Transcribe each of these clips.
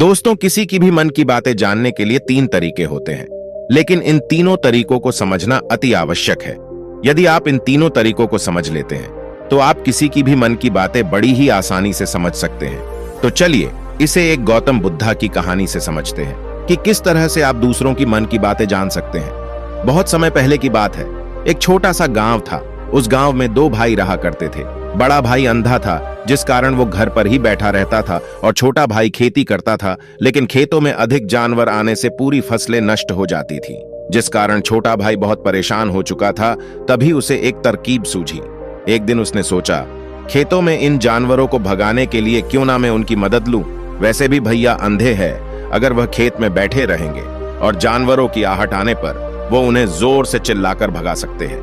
दोस्तों, किसी की भी मन की बातें जानने के लिए तीन तरीके होते हैं, लेकिन इन तीनों तरीकों को समझना अति आवश्यक है। यदि आप इन तीनों तरीकों को समझ लेते हैं तो आप किसी की भी मन की बातें बड़ी ही आसानी से समझ सकते हैं। तो चलिए इसे एक गौतम बुद्धा की कहानी से समझते हैं कि किस तरह से आप दूसरों की मन की बातें जान सकते हैं। बहुत समय पहले की बात है। एक छोटा सा गांव था। उस गांव में दो भाई रहा करते थे। बड़ा भाई अंधा था, जिस कारण वो घर पर ही बैठा रहता था, और छोटा भाई खेती करता था, लेकिन खेतों में अधिक जानवर आने से पूरी फसलें नष्ट हो जाती थी, जिस कारण छोटा भाई बहुत परेशान हो चुका था। तभी उसे एक तरकीब सूझी। एक दिन उसने सोचा, खेतों में इन जानवरों को भगाने के लिए क्यों ना मैं उनकी मदद लूं। वैसे भी भैया अंधे हैं, अगर वह खेत में बैठे रहेंगे और जानवरों की आहट आने पर वो उन्हें जोर से चिल्लाकर भगा सकते हैं,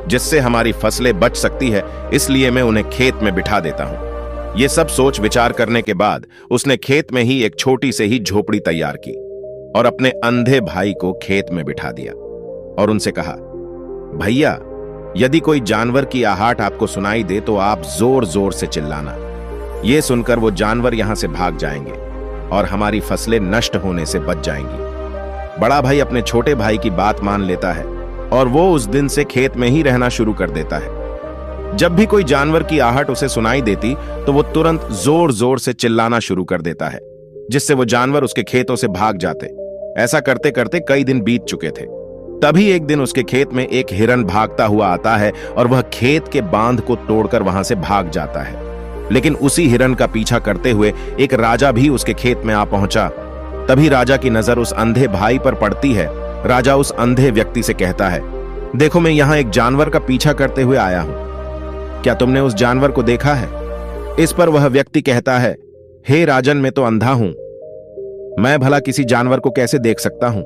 जिससे हमारी फसलें बच सकती है। इसलिए मैं उन्हें खेत में बिठा देता हूं। ये सब सोच विचार करने के बाद उसने खेत में ही एक छोटी से ही झोपड़ी तैयार की और अपने अंधे भाई को खेत में बिठा दिया और उनसे कहा, भैया, यदि कोई जानवर की आहट आपको सुनाई दे तो आप जोर जोर से चिल्लाना। ये सुनकर वो जानवर यहां से भाग जाएंगे और हमारी फसलें नष्ट होने से बच जाएंगी। बड़ा भाई अपने छोटे भाई की बात मान लेता है और वो उस दिन से खेत में ही रहना शुरू कर देता है। जब भी कोई जानवर की आहट उसे सुनाई देती तो वो तुरंत जोर जोर से चिल्लाना शुरू कर देता है, जिससे वो जानवर उसके खेतों से भाग जाते। ऐसा करते करते कई दिन बीत चुके थे। तभी एक दिन उसके खेत में एक हिरन भागता हुआ आता है और वह खेत के बांध को तोड़कर वहां से भाग जाता है। लेकिन उसी हिरन का पीछा करते हुए एक राजा भी उसके खेत में आ पहुंचा। तभी राजा की नजर उस अंधे भाई पर पड़ती है। राजा उस अंधे व्यक्ति से कहता है, देखो, मैं यहां एक जानवर का पीछा करते हुए आया हूं। क्या तुमने उस जानवर को देखा है? इस पर वह व्यक्ति कहता है, हे राजन, मैं तो अंधा हूं। मैं भला किसी जानवर को कैसे देख सकता हूं?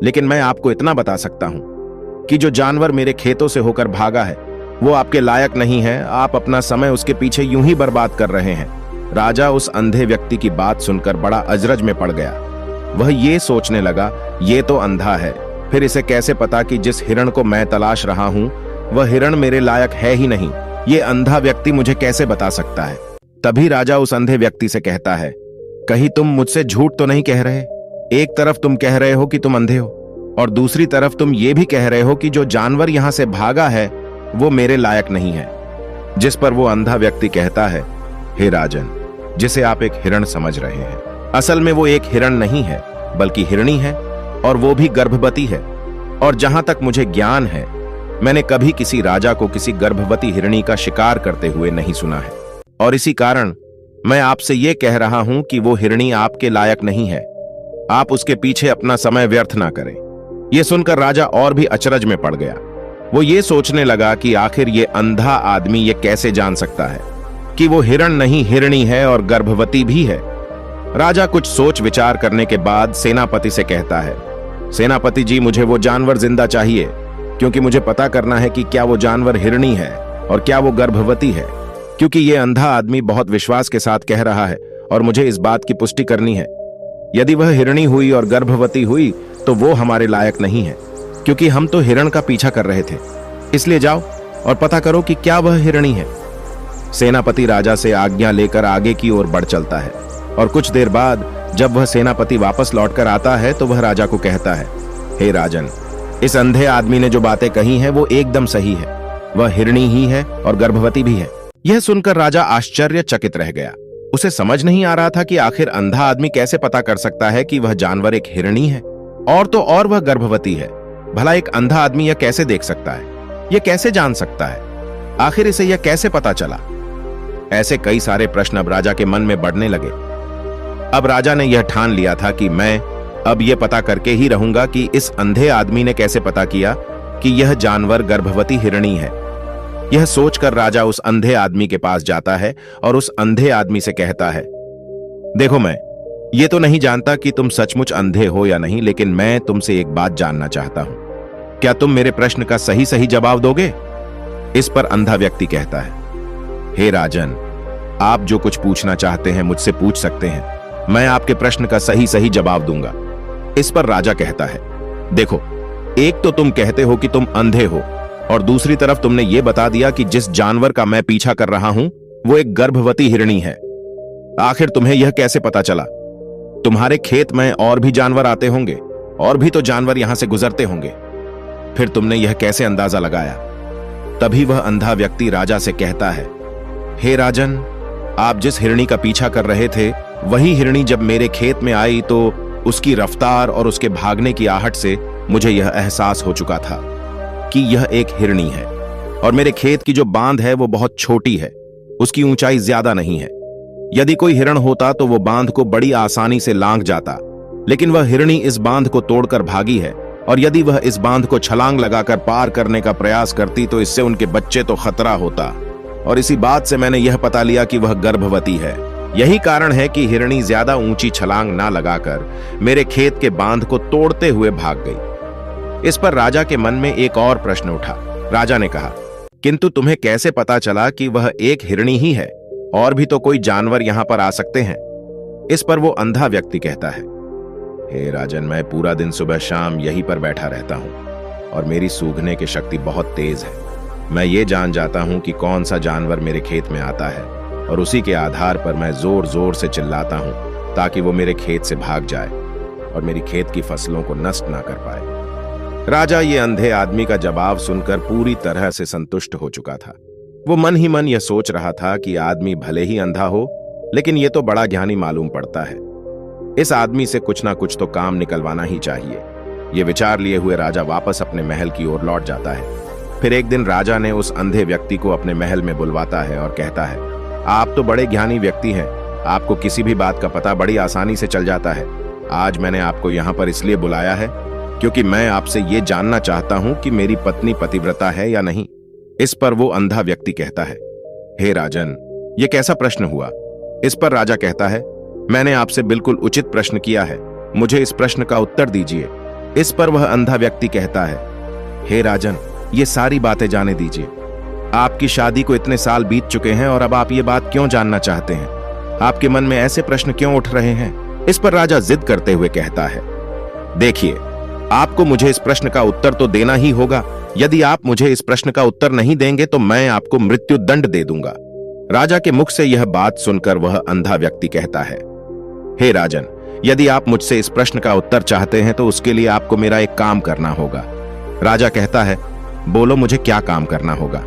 लेकिन मैं आपको इतना बता सकता हूं कि जो जानवर मेरे खेतों से होकर भागा है वो आपके लायक नहीं है। आप अपना समय उसके पीछे यूं ही बर्बाद कर रहे हैं। राजा उस अंधे व्यक्ति की बात सुनकर बड़ा अजरज में पड़ गया। वह ये सोचने लगा, ये तो अंधा है, फिर इसे कैसे पता कि जिस हिरण को मैं तलाश रहा हूं वह हिरण मेरे लायक है ही नहीं। ये अंधा व्यक्ति मुझे कैसे बता सकता है? तभी राजा उस अंधे व्यक्ति से कहता है, कहीं तुम मुझसे झूठ तो नहीं कह रहे? एक तरफ तुम कह रहे हो कि तुम अंधे हो और दूसरी तरफ तुम ये भी कह रहे हो कि जो जानवर यहां से भागा है वो मेरे लायक नहीं है। जिस पर वो अंधा व्यक्ति कहता है, हे राजन, जिसे आप एक हिरण समझ रहे हैं, असल में वो एक हिरण नहीं है बल्कि हिरणी है, और वो भी गर्भवती है। और जहां तक मुझे ज्ञान है, मैंने कभी किसी राजा को किसी गर्भवती हिरणी का शिकार करते हुए नहीं सुना है, और इसी कारण मैं आपसे ये कह रहा हूं कि वो हिरणी आपके लायक नहीं है। आप उसके पीछे अपना समय व्यर्थ ना करें। यह सुनकर राजा और भी अचरज में पड़ गया। वो ये सोचने लगा कि आखिर ये अंधा आदमी ये कैसे जान सकता है कि वो हिरण नहीं हिरणी है और गर्भवती भी है। राजा कुछ सोच विचार करने के बाद सेनापति से कहता है, सेनापति जी, मुझे वो जानवर जिंदा चाहिए, क्योंकि मुझे पता करना है कि क्या वो जानवर हिरणी है और क्या वो गर्भवती है, क्योंकि ये अंधा आदमी बहुत विश्वास के साथ कह रहा है और मुझे इस बात की पुष्टि करनी है। यदि वह हिरणी हुई और गर्भवती हुई तो वो हमारे लायक नहीं है, क्योंकि हम तो हिरण का पीछा कर रहे थे। इसलिए जाओ और पता करो कि क्या वह हिरणी है। सेनापति राजा से आज्ञा लेकर आगे की ओर बढ़ चलता है, और कुछ देर बाद जब वह सेनापति वापस लौटकर आता है तो वह राजा को कहता है, हे राजन, इस अंधे आदमी ने जो बातें कही हैं वो एकदम सही है। वह हिरणी ही है और गर्भवती भी है। यह सुनकर राजा आश्चर्यचकित रह गया। उसे समझ नहीं आ रहा था कि आखिर अंधा आदमी कैसे पता कर सकता है कि वह जानवर एक हिरणी है और तो और वह गर्भवती है। भला एक अंधा आदमी यह कैसे देख सकता है? यह कैसे जान सकता है? आखिर इसे यह कैसे पता चला? ऐसे कई सारे प्रश्न अब राजा के मन में बढ़ने लगे। अब राजा ने यह ठान लिया था कि मैं अब यह पता करके ही रहूंगा कि इस अंधे आदमी ने कैसे पता किया कि यह जानवर गर्भवती हिरणी है। यह सोचकर राजा उस अंधे आदमी के पास जाता है और उस अंधे आदमी से कहता है, देखो, मैं ये तो नहीं जानता कि तुम सचमुच अंधे हो या नहीं, लेकिन मैं तुमसे एक बात जानना चाहता हूं। क्या तुम मेरे प्रश्न का सही सही जवाब दोगे? इस पर अंधा व्यक्ति कहता है, हे राजन, आप जो कुछ पूछना चाहते हैं मुझसे पूछ सकते हैं। मैं आपके प्रश्न का सही सही जवाब दूंगा। इस पर राजा कहता है, देखो, एक तो तुम कहते हो कि तुम अंधे हो और दूसरी तरफ तुमने ये बता दिया कि जिस जानवर का मैं पीछा कर रहा हूं वो एक गर्भवती हिरणी है। आखिर तुम्हें यह कैसे पता चला? तुम्हारे खेत में और भी जानवर आते होंगे, और भी तो जानवर यहां से गुजरते होंगे, फिर तुमने यह कैसे अंदाजा लगाया? तभी वह अंधा व्यक्ति राजा से कहता है, हे राजन, आप जिस हिरणी का पीछा कर रहे थे, वही हिरणी जब मेरे खेत में आई तो उसकी रफ्तार और उसके भागने की आहट से मुझे यह एहसास हो चुका था कि यह एक हिरणी है, और मेरे खेत की जो बांध है वो बहुत छोटी है, उसकी ऊंचाई ज्यादा नहीं है। यदि कोई हिरण होता तो वो बांध को बड़ी आसानी से लांघ जाता, लेकिन वह हिरणी इस बांध को तोड़कर भागी है, और यदि वह इस बांध को छलांग लगाकर पार करने का प्रयास करती तो इससे उनके बच्चे तो खतरा होता। और इसी बात से मैंने यह पता लिया कि वह गर्भवती है। यही कारण है कि हिरणी ज्यादा ऊंची छलांग ना लगाकर मेरे खेत के बांध को तोड़ते हुए भाग गई। इस पर राजा के मन में एक और प्रश्न उठा। राजा ने कहा, किंतु तुम्हें कैसे पता चला कि वह एक हिरणी ही है? और भी तो कोई जानवर यहां पर आ सकते हैं। इस पर वो अंधा व्यक्ति कहता है, हे राजन, मैं पूरा दिन सुबह शाम यहीं पर बैठा रहता हूं, और मेरी सूंघने की शक्ति बहुत तेज है। मैं ये जान जाता हूं कि कौन सा जानवर मेरे खेत में आता है, और उसी के आधार पर मैं जोर जोर से चिल्लाता हूं ताकि वो मेरे खेत से भाग जाए और मेरी खेत की फसलों को नष्ट ना कर पाए। राजा ये अंधे आदमी का जवाब सुनकर पूरी तरह से संतुष्ट हो चुका था। वो मन ही मन यह सोच रहा था कि आदमी भले ही अंधा हो, लेकिन ये तो बड़ा ज्ञानी मालूम पड़ता है। इस आदमी से कुछ ना कुछ तो काम निकलवाना ही चाहिए। ये विचार लिए हुए राजा वापस अपने महल की ओर लौट जाता है। फिर एक दिन राजा ने उस अंधे व्यक्ति को अपने महल में बुलवाता है और कहता है, आप तो बड़े ज्ञानी व्यक्ति हैं, आपको किसी भी बात का पता बड़ी आसानी से चल जाता है। आज मैंने आपको यहाँ पर इसलिए बुलाया है क्योंकि मैं आपसे ये जानना चाहता हूं कि मेरी पत्नी पतिव्रता है या नहीं। इस पर वो अंधा व्यक्ति कहता है, हे राजन, ये कैसा प्रश्न हुआ? इस पर राजा कहता है, मैंने आपसे बिल्कुल उचित प्रश्न किया है, मुझे इस प्रश्न का उत्तर दीजिए। इस पर वह अंधा व्यक्ति कहता है, हे राजन, ये सारी बातें जाने दीजिए। आपकी शादी को इतने साल बीत चुके हैं और अब आप ये बात क्यों जानना चाहते हैं? आपके मन में ऐसे प्रश्न क्यों उठ रहे हैं? इस पर राजा जिद करते हुए कहता है, देखिए, आपको मुझे इस प्रश्न का उत्तर तो देना ही होगा। यदि आप मुझे इस प्रश्न का उत्तर नहीं देंगे तो मैं आपको मृत्यु दंड दे दूंगा। राजा के मुख से यह बात सुनकर वह अंधा व्यक्ति कहता है, हे राजन, यदि आप मुझसे इस प्रश्न का उत्तर चाहते हैं तो उसके लिए आपको मेरा एक काम करना होगा। राजा कहता है, बोलो, मुझे क्या काम करना होगा?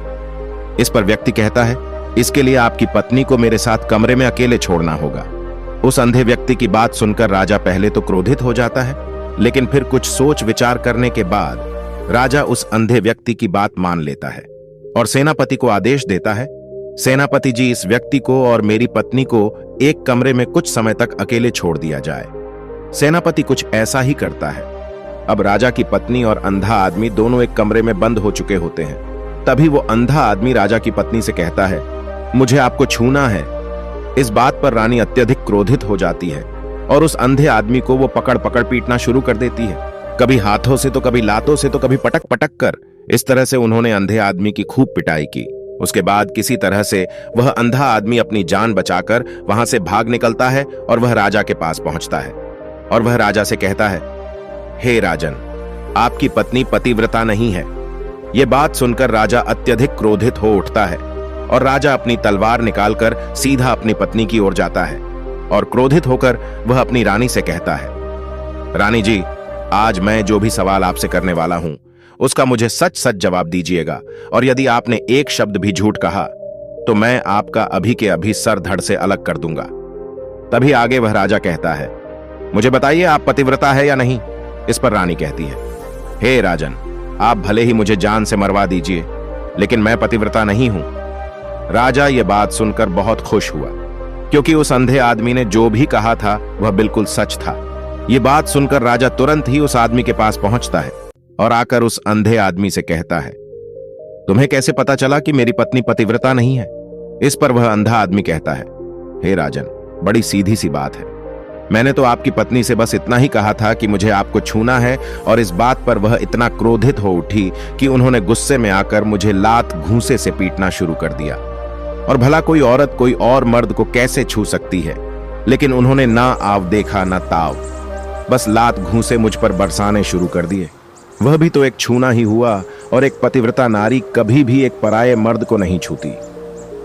इस पर व्यक्ति कहता है, इसके लिए आपकी पत्नी को मेरे साथ कमरे में अकेले छोड़ना होगा। उस अंधे व्यक्ति की बात सुनकर राजा पहले तो क्रोधित हो जाता है, लेकिन फिर कुछ सोच विचार करने के बाद राजा उस अंधे व्यक्ति की बात मान लेता है और सेनापति को आदेश देता है, सेनापति जी, इस व्यक्ति को और मेरी पत्नी को एक कमरे में कुछ समय तक अकेले छोड़ दिया जाए। सेनापति कुछ ऐसा ही करता है। अब राजा की पत्नी और अंधा आदमी दोनों एक कमरे में बंद हो चुके होते हैं। तभी वो अंधा आदमी राजा की पत्नी से कहता है, मुझे आपको छूना है। इस बात पर रानी अत्यधिक क्रोधित हो जाती है और उस अंधे आदमी को वो पकड़ पकड़ पीटना शुरू कर देती है, कभी हाथों से तो कभी लातों से तो कभी पटक पटक कर। इस तरह से उन्होंने अंधे आदमी की खूब पिटाई की। उसके बाद किसी तरह से वह अंधा आदमी अपनी जान बचाकर वहां से भाग निकलता है और वह राजा के पास पहुंचता है और वह राजा से कहता है, हे राजन, आपकी पत्नी पतिव्रता नहीं है। यह बात सुनकर राजा अत्यधिक क्रोधित हो उठता है और राजा अपनी तलवार निकालकर सीधा अपनी पत्नी की ओर जाता है और क्रोधित होकर वह अपनी रानी से कहता है, रानी जी, आज मैं जो भी सवाल आपसे करने वाला हूं उसका मुझे सच सच जवाब दीजिएगा, और यदि आपने एक शब्द भी झूठ कहा तो मैं आपका अभी के अभी सर धड़ से अलग कर दूंगा। तभी आगे वह राजा कहता है, मुझे बताइए, आप पतिव्रता है या नहीं? इस पर रानी कहती है, हे राजन, आप भले ही मुझे जान से मरवा दीजिए, लेकिन मैं पतिव्रता नहीं हूं। राजा यह बात सुनकर बहुत खुश हुआ, क्योंकि उस अंधे आदमी ने जो भी कहा था वह बिल्कुल सच था। ये बात सुनकर राजा तुरंत ही उस आदमी के पास पहुंचता है और आकर उस अंधे आदमी से कहता है, तुम्हें कैसे पता चला कि मेरी पत्नी पतिव्रता नहीं है? इस पर वह अंधा आदमी कहता है, हे राजन, बड़ी सीधी सी बात है। मैंने तो आपकी पत्नी से बस इतना ही कहा था कि मुझे आपको छूना है, और इस बात पर वह इतना क्रोधित हो उठी कि उन्होंने गुस्से में आकर मुझे लात घूंसे से पीटना शुरू कर दिया। और भला कोई औरत कोई और मर्द को कैसे छू सकती है? लेकिन उन्होंने ना आव देखा ना ताव, बस लात घूंसे मुझ पर बरसाने शुरू कर दिए। वह भी तो एक छूना ही हुआ, और एक पतिव्रता नारी कभी भी एक पराये मर्द को नहीं छूती।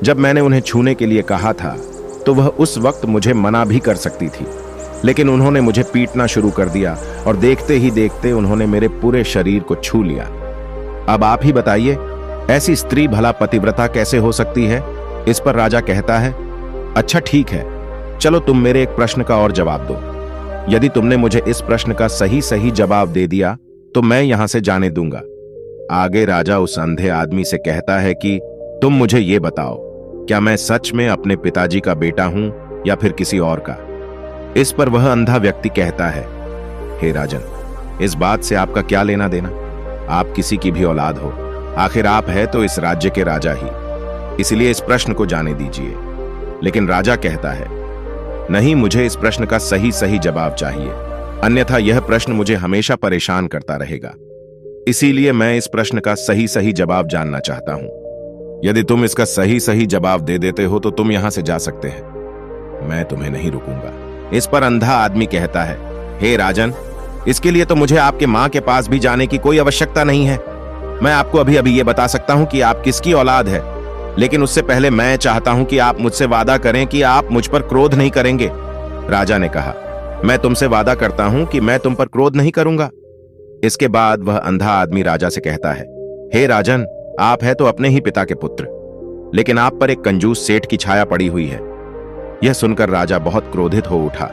जब मैंने उन्हें छूने के लिए कहा था तो वह उस वक्त मुझे मना भी कर सकती थी, लेकिन उन्होंने मुझे पीटना शुरू कर दिया और देखते ही देखते उन्होंने मेरे पूरे शरीर को छू लिया। अब आप ही बताइए, ऐसी स्त्री भला पतिव्रता कैसे हो सकती है? इस पर राजा कहता है, अच्छा ठीक है, चलो तुम मेरे एक प्रश्न का और जवाब दो। यदि तुमने मुझे इस प्रश्न का सही सही जवाब दे दिया तो मैं यहां से जाने दूंगा। आगे राजा उस अंधे आदमी से कहता है कि तुम मुझे ये बताओ, क्या मैं सच में अपने पिताजी का बेटा हूं या फिर किसी और का? इस पर वह अंधा व्यक्ति कहता है, हे राजन, इस बात से आपका क्या लेना देना? आप किसी की भी औलाद हो, आखिर आप है तो इस राज्य के राजा ही, इसलिए इस प्रश्न को जाने दीजिए। लेकिन राजा कहता है, नहीं, मुझे इस प्रश्न का सही सही जवाब चाहिए, अन्यथा यह प्रश्न मुझे हमेशा परेशान करता रहेगा। इसीलिए मैं इस प्रश्न का सही सही जवाब जानना चाहता हूं। यदि तुम इसका सही सही जवाब दे देते हो तो तुम यहां से जा सकते हैं, मैं तुम्हें नहीं रुकूंगा। इस पर अंधा आदमी कहता है, हे राजन, इसके लिए तो मुझे आपके मां के पास भी जाने की कोई आवश्यकता नहीं है। मैं आपको अभी अभी ये बता सकता हूं कि आप किसकी औलाद है, लेकिन उससे पहले मैं चाहता हूं कि आप मुझसे वादा करें कि आप मुझ पर क्रोध नहीं करेंगे। राजा ने कहा, मैं तुमसे वादा करता हूं कि मैं तुम पर क्रोध नहीं करूंगा। इसके बाद वह अंधा आदमी राजा से कहता है, हे राजन, आप है तो अपने ही पिता के पुत्र, लेकिन आप पर एक कंजूस सेठ की छाया पड़ी हुई है। यह सुनकर राजा बहुत क्रोधित हो उठा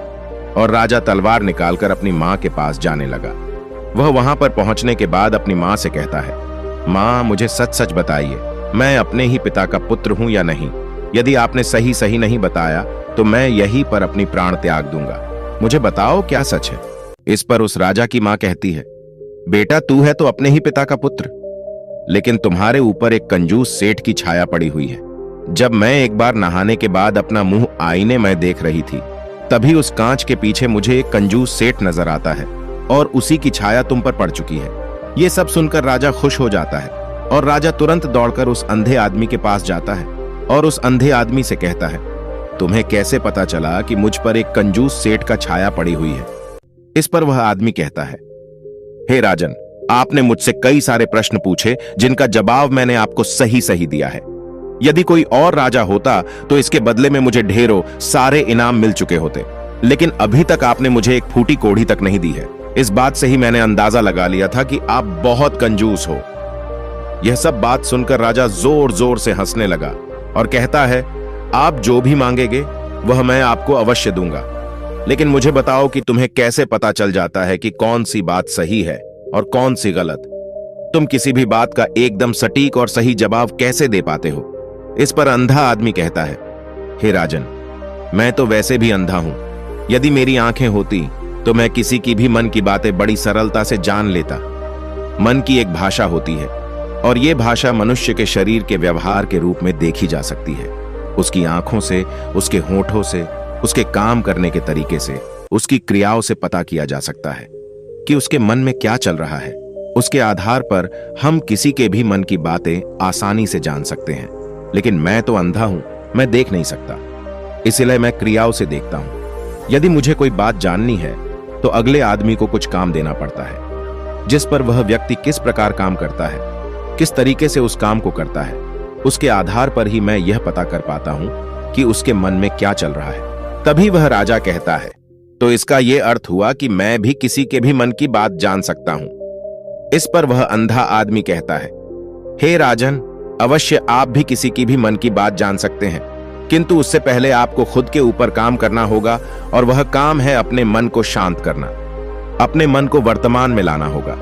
और राजा तलवार निकालकर अपनी मां के पास जाने लगा। वह वहां पर पहुंचने के बाद अपनी मां से कहता है, मां, मुझे सच सच बताइए, मैं अपने ही पिता का पुत्र हूं या नहीं? यदि आपने सही सही नहीं बताया तो मैं यहीं पर अपनी प्राण त्याग दूंगा। मुझे बताओ क्या सच है? इस पर उस राजा की मां कहती है, बेटा, तू है तो अपने ही पिता का पुत्र, लेकिन तुम्हारे ऊपर एक कंजूस सेठ की छाया पड़ी हुई है। जब मैं एक बार नहाने के बाद अपना मुंह आईने में देख रही थी, तभी उस कांच के पीछे मुझे एक कंजूस सेठ नजर आता है और उसी की छाया तुम पर पड़ चुकी है। यह सब सुनकर राजा खुश हो जाता है और राजा तुरंत दौड़कर उस अंधे आदमी के पास जाता है और उस अंधे आदमी से कहता है, तुम्हें कैसे पता चला कि मुझ पर एक कंजूस सेठ का छाया पड़ी हुई है? इस पर वह आदमी कहता है, हे राजन, आपने मुझसे कई सारे प्रश्न पूछे जिनका जवाब मैंने आपको सही सही दिया है। यदि कोई और राजा होता तो इसके बदले में मुझे ढेरों सारे इनाम मिल चुके होते, लेकिन अभी तक आपने मुझे एक फूटी कोढ़ी तक नहीं दी है। इस बात से ही मैंने अंदाजा लगा लिया था कि आप बहुत कंजूस हो। यह सब बात सुनकर राजा जोर जोर से हंसने लगा और कहता है, आप जो भी मांगेगे वह मैं आपको अवश्य दूंगा, लेकिन मुझे बताओ कि तुम्हें कैसे पता चल जाता है कि कौन सी बात सही है और कौन सी गलत? तुम किसी भी बात का एकदम सटीक और सही जवाब कैसे दे पाते हो? इस पर अंधा आदमी कहता है, हे राजन, मैं तो वैसे भी अंधा हूं। यदि मेरी आंखें होती तो मैं किसी की भी मन की बातें बड़ी सरलता से जान लेता। मन की एक भाषा होती है और यह भाषा मनुष्य के शरीर के व्यवहार के रूप में देखी जा सकती है। उसकी आंखों से, उसके होठों से, उसके काम करने के तरीके से, उसकी क्रियाओं से पता किया जा सकता है कि उसके मन में क्या चल रहा है। उसके आधार पर हम किसी के भी मन की बातें आसानी से जान सकते हैं, लेकिन मैं तो अंधा हूं, मैं देख नहीं सकता, इसलिए मैं क्रियाओं से देखता हूं। यदि मुझे कोई बात जाननी है तो अगले आदमी को कुछ काम देना पड़ता है, जिस पर वह व्यक्ति किस प्रकार काम करता है, किस तरीके से उस काम को करता है, उसके आधार पर ही मैं यह पता कर पाता हूं कि उसके मन में क्या चल रहा है। तभी वह राजा कहता है, तो इसका यह अर्थ हुआ कि मैं भी किसी के भी मन की बात जान सकता हूं। इस पर वह अंधा आदमी कहता है, हे राजन, अवश्य आप भी किसी की भी मन की बात जान सकते हैं, किंतु उससे पहले आपको खुद के ऊपर काम करना होगा और वह काम है अपने मन को शांत करना, अपने मन को वर्तमान में लाना होगा,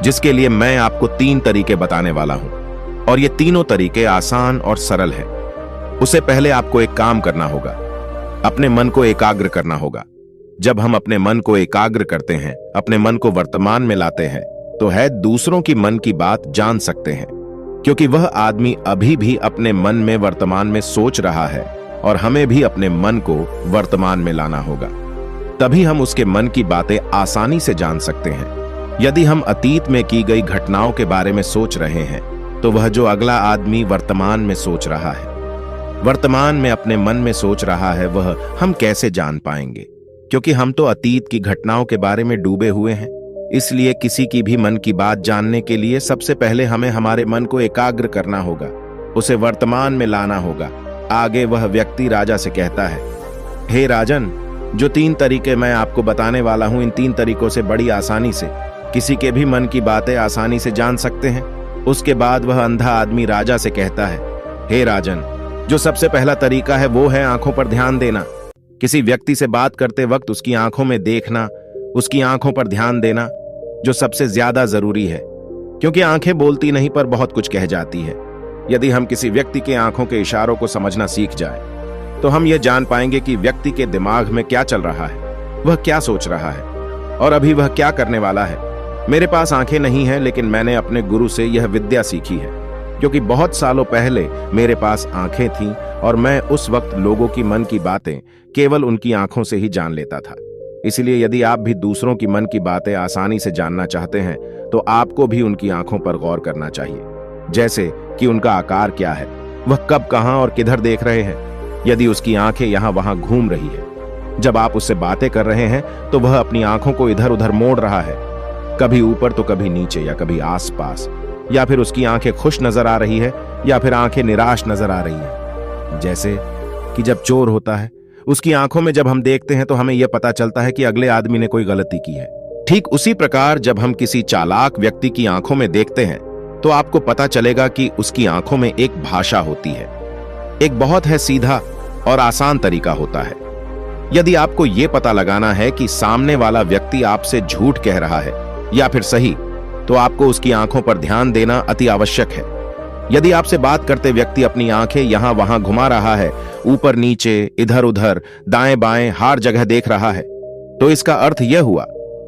जिसके लिए मैं आपको 3 तरीके बताने वाला हूं और ये तीनों तरीके आसान और सरल हैं। उससे पहले आपको एक काम करना होगा, अपने मन को एकाग्र करना होगा। जब हम अपने मन को एकाग्र करते हैं, अपने मन को वर्तमान में लाते हैं, तो है दूसरों की मन की बात जान सकते हैं, क्योंकि वह आदमी अभी भी अपने मन में वर्तमान में सोच रहा है और हमें भी अपने मन को वर्तमान में लाना होगा। तभी हम उसके मन की बातें आसानी से जान सकते हैं। यदि हम अतीत में की गई घटनाओं के बारे में सोच रहे हैं, तो वह जो अगला आदमी वर्तमान में सोच रहा है, वर्तमान में अपने मन में सोच रहा है, वह हम कैसे जान पाएंगे? क्योंकि हम तो अतीत की घटनाओं के बारे में डूबे हुए हैं। इसलिए किसी की भी मन की बात जानने के लिए सबसे पहले हमें हमारे मन को एकाग्र करना होगा, उसे वर्तमान में लाना होगा। आगे वह व्यक्ति राजा से कहता है, हे राजन, जो 3 तरीके मैं आपको बताने वाला हूं, इन 3 तरीकों से बड़ी आसानी से किसी के भी मन की बातें आसानी से जान सकते हैं। उसके बाद वह अंधा आदमी राजा से कहता है, हे राजन, जो सबसे पहला तरीका है वो है आंखों पर ध्यान देना। किसी व्यक्ति से बात करते वक्त उसकी आंखों में देखना, उसकी आंखों पर ध्यान देना जो सबसे ज्यादा जरूरी है, क्योंकि आंखें बोलती नहीं पर बहुत कुछ कह जाती है। यदि हम किसी व्यक्ति के आंखों के इशारों को समझना सीख जाए तो हम यह जान पाएंगे कि व्यक्ति के दिमाग में क्या चल रहा है, वह क्या सोच रहा है और अभी वह क्या करने वाला है। मेरे पास आंखें नहीं हैं, लेकिन मैंने अपने गुरु से यह विद्या सीखी है, क्योंकि बहुत सालों पहले मेरे पास आंखें थीं और मैं उस वक्त लोगों की मन की बातें केवल उनकी आंखों से ही जान लेता था। इसलिए यदि आप भी दूसरों की मन की बातें आसानी से जानना चाहते हैं तो आपको भी उनकी आंखों पर गौर करना चाहिए, जैसे कि उनका आकार क्या है, वह कब, कहां और किधर देख रहे हैं। यदि उसकी आंखें यहां वहां घूम रही है, जब आप उससे बातें कर रहे हैं तो वह अपनी आंखों को इधर उधर मोड़ रहा है, कभी ऊपर तो कभी नीचे या कभी आसपास, या फिर उसकी आंखें खुश नजर आ रही है या फिर आंखें निराश नजर आ रही है। जैसे कि जब चोर होता है, उसकी आंखों में जब हम देखते हैं तो हमें यह पता चलता है कि अगले आदमी ने कोई गलती की है। ठीक उसी प्रकार जब हम किसी चालाक व्यक्ति की आंखों में देखते हैं तो आपको पता चलेगा कि उसकी आंखों में एक भाषा होती है। एक बहुत है सीधा और आसान तरीका होता है। यदि आपको यह पता लगाना है कि सामने वाला व्यक्ति आपसे झूठ कह रहा है या फिर सही, तो आपको उसकी आंखों पर ध्यान देना अति आवश्यक है। यदि आपसे बात करते व्यक्ति अपनी आंखें यहां वहां घुमा रहा है, ऊपर नीचे, इधर उधर, दाएं बाएं, हर जगह देख रहा है, तो इसका अर्थ यह हुआ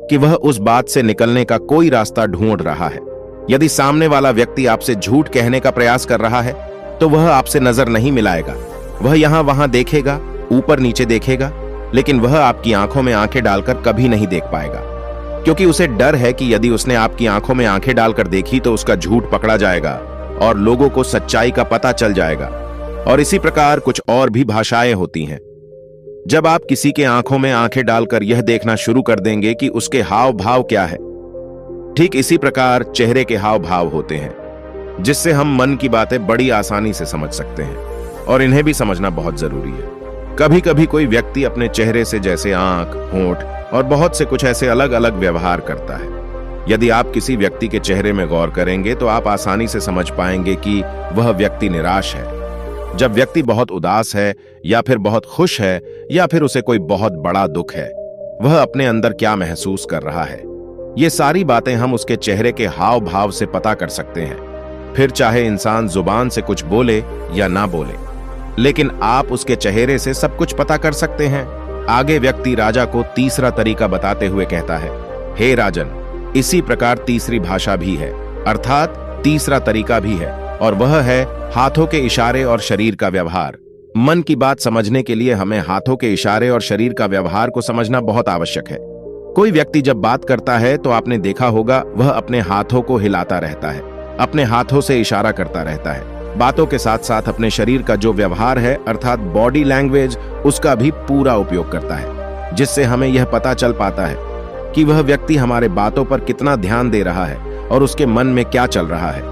कि वह उस बात से निकलने का कोई रास्ता ढूंढ रहा है। यदि सामने वाला व्यक्ति आपसे झूठ कहने का प्रयास कर रहा है तो वह आपसे नजर नहीं मिलाएगा। वह यहां वहां देखेगा, ऊपर नीचे देखेगा, लेकिन वह आपकी आंखों में आंखें डालकर कभी नहीं देख पाएगा, क्योंकि उसे डर है कि यदि उसने आपकी आंखों में आंखें डालकर देखी तो उसका झूठ पकड़ा जाएगा और लोगों को सच्चाई का पता चल जाएगा। और इसी प्रकार कुछ और भी भाषाएं होती हैं। जब आप किसी के आंखों में आंखें डालकर यह देखना शुरू कर देंगे कि उसके हाव भाव क्या है, ठीक इसी प्रकार चेहरे के हाव भाव होते हैं, जिससे हम मन की बातें बड़ी आसानी से समझ सकते हैं, और इन्हें भी समझना बहुत जरूरी है। कभी कभी कोई व्यक्ति अपने चेहरे से, जैसे आंख, होंठ और बहुत से कुछ ऐसे अलग अलग व्यवहार करता है। यदि आप किसी व्यक्ति के चेहरे में गौर करेंगे तो आप आसानी से समझ पाएंगे कि वह व्यक्ति निराश है, जब व्यक्ति बहुत उदास है या फिर बहुत खुश है या फिर उसे कोई बहुत बड़ा दुख है, वह अपने अंदर क्या महसूस कर रहा है। ये सारी बातें हम उसके चेहरे के हाव भाव से पता कर सकते हैं, फिर चाहे इंसान जुबान से कुछ बोले या ना बोले, लेकिन आप उसके चेहरे से सब कुछ पता कर सकते हैं। आगे व्यक्ति राजा को तीसरा तरीका बताते हुए कहता है, हे राजन, इसी प्रकार तीसरी भाषा भी है, अर्थात तीसरा तरीका भी है, और वह है हाथों के इशारे और शरीर का व्यवहार। मन की बात समझने के लिए हमें हाथों के इशारे और शरीर का व्यवहार को समझना बहुत आवश्यक है। कोई व्यक्ति जब बात करता है तो आपने देखा होगा वह अपने हाथों को हिलाता रहता है, अपने हाथों से इशारा करता रहता है। बातों के साथ साथ अपने शरीर का जो व्यवहार है, अर्थात बॉडी लैंग्वेज, उसका भी पूरा उपयोग करता है, जिससे हमें यह पता चल पाता है कि वह व्यक्ति हमारे बातों पर कितना ध्यान दे रहा है और उसके मन में क्या चल रहा है।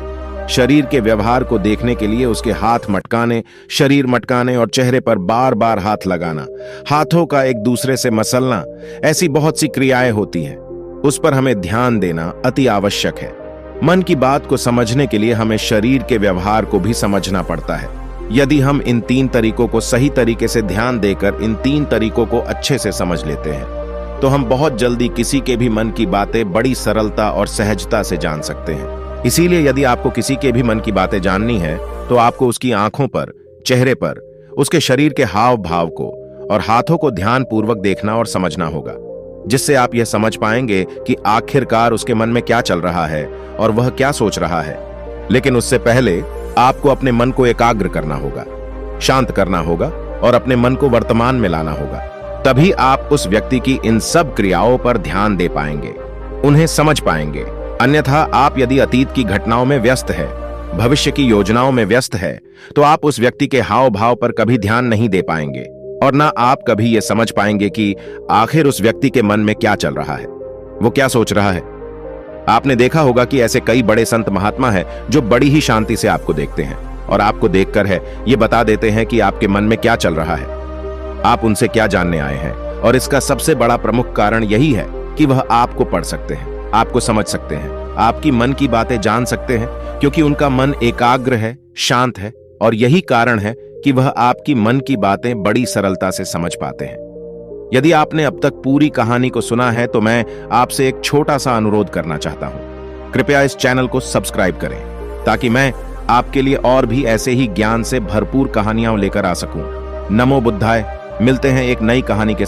शरीर के व्यवहार को देखने के लिए उसके हाथ मटकाने, शरीर मटकाने और चेहरे पर बार बार हाथ लगाना, हाथों का एक दूसरे से मसलना, ऐसी बहुत सी क्रियाएं होती हैं। उस पर हमें ध्यान देना अति आवश्यक है। मन की बात को समझने के लिए हमें शरीर के व्यवहार को भी समझना पड़ता है। यदि हम इन 3 तरीकों को सही तरीके से ध्यान देकर इन 3 तरीकों को अच्छे से समझ लेते हैं तो हम बहुत जल्दी किसी के भी मन की बातें बड़ी सरलता और सहजता से जान सकते हैं। इसीलिए यदि आपको किसी के भी मन की बातें जाननी है तो आपको उसकी आंखों पर, चेहरे पर, उसके शरीर के हाव भाव को और हाथों को ध्यानपूर्वक देखना और समझना होगा, जिससे आप यह समझ पाएंगे कि आखिरकार उसके मन में क्या चल रहा है और वह क्या सोच रहा है। लेकिन उससे पहले आपको अपने मन को एकाग्र करना होगा, शांत करना होगा और अपने मन को वर्तमान में लाना होगा। तभी आप उस व्यक्ति की इन सब क्रियाओं पर ध्यान दे पाएंगे, उन्हें समझ पाएंगे। अन्यथा आप यदि अतीत की घटनाओं में व्यस्त है, भविष्य की योजनाओं में व्यस्त है, तो आप उस व्यक्ति के हाव भाव पर कभी ध्यान नहीं दे पाएंगे और ना आप कभी ये समझ पाएंगे कि आखिर उस व्यक्ति के मन में क्या चल रहा है, वो क्या सोच रहा है। आपने देखा होगा कि ऐसे कई बड़े संत महात्मा हैं जो बड़ी ही शांति से आपको देखते हैं और आपको देखकर है ये बता देते हैं कि आपके मन में क्या चल रहा है, आप उनसे क्या जानने आए हैं और इसका सबसे बड़ा प्रमुख कारण यही है कि वह आपको पढ़ सकते हैं, आपको समझ सकते हैं, आपकी मन की बातें जान सकते हैं, क्योंकि उनका मन एकाग्र है, शांत है, और यही कारण है कि वह आपकी मन की बातें बड़ी सरलता से समझ पाते हैं। यदि आपने अब तक पूरी कहानी को सुना है तो मैं आपसे एक छोटा सा अनुरोध करना चाहता हूं। कृपया इस चैनल को सब्सक्राइब करें ताकि मैं आपके लिए और भी ऐसे ही ज्ञान से भरपूर कहानियां लेकर आ सकूं। नमो बुद्धाय। मिलते हैं एक नई कहानी के